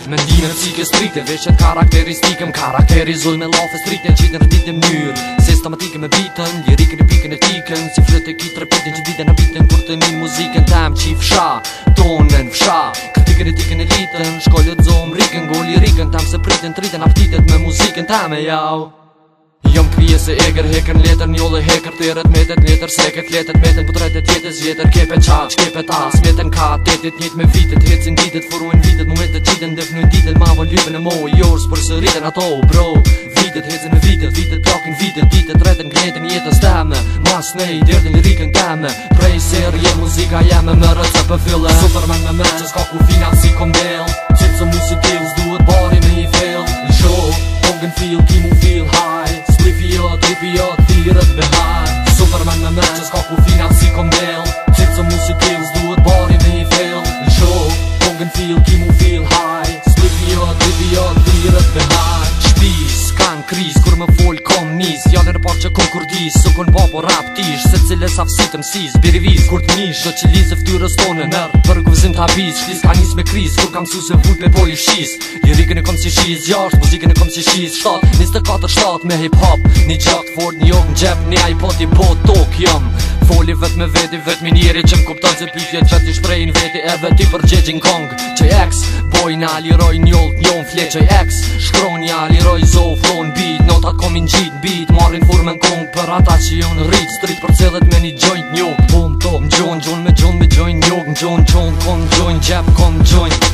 Mendime psike strite, veçet karakteristikëm karakterizuj me lafe strite, qitën rëtit në mënyrë sistematike me bitën, lirikën e pikën e tikën, si flet e kitë repitin që ditën a bitën, kur të min muzikën tem qi fsha, tonën fsha, kritikën e tikën e litën, shkollët zomë rikën, go lirikën tem se pritën tritën aptitet me muzikën tem e jau. Jom krije se eger hekër letër njolle hekër tërët metet letër seket letët meten putretet jetës jetër kepe qaq kepe tas meten ka tetit njët me vitet hecin ditet furujn vitet momentet qiten defnujn ditet ma von lypen e moj jors për së rriten ato bro vitet hecin me vitet plakin vitet ditet reten gnetin jetës teme mas nej derdin lirikën teme prej serje muzika jeme me rëtë për fille Superman me mërë që s'ka ku fina si kombel qitë së mu si tils duhet bari me i fill show Pongen feel, kimu feel high Splifiot, ripiot, thirët behar Superman me mërë që s'ka ku fina si kombel Qitë së mu si tils duhet bari me i fill show Pongen feel, kimu feel high Splifiot, ripiot, thirët behar Shpis, kan kriz, kur me fol kom nis Jallën e par që kon kurdis, së kon babo rap tish Se cilës afsitëm sis, biriviz, kur t'mish Do që lizë ftyrës tonë nërë Për gëvëzim t'abiz, shlis ka nis me kriz Kur kam su se vull pe poli shis Lirikën e kom si shiz, jasht, muzikën e kom si shiz 7, 24-7 me hip-hop Një gjakt fort, një jok n'gjep, një iPod i po tok jam Foli vet me veti, vet mi njeri që m'kupton se pytjet Vet i shprejn veti e vet i përgjegjin kong JX, bojna liroj njoll njon flet JX, shkronja liroj zo flon beat Notat komin gjit beat, marrin furmen kong Për ata që jonë rrit, street për cilët me një joint njok Bum top, m'gjon me joint njok M'gjon qon, kon joint, gjep, kon joint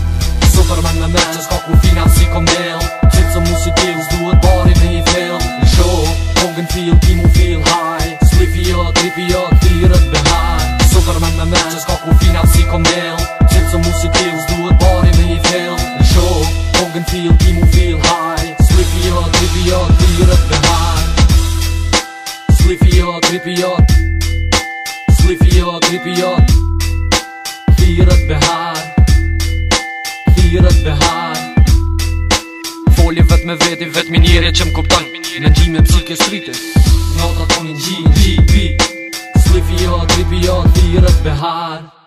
Superman me mërë që s'ka ku fina si kombel Qitë së mu si tils duhet bari me i fill show, Pongen feel, kimu feel high Splifiot, ripiot, thirët behar Superman me mërë që s'ka ku fina si kombel Qitë së mu si tils duhet bari me i fill show, Pongen feel, kimu feel high Splifiot, ripiot, thirët behar Splifiot, ripiot Splifiot, ripiot Thirët behar Thirët behar Foli vet me veti, vet mi njeri që m'kupton Mendime psike strite Notat komin gjin, beat Splifiot, ripiot, thirët behar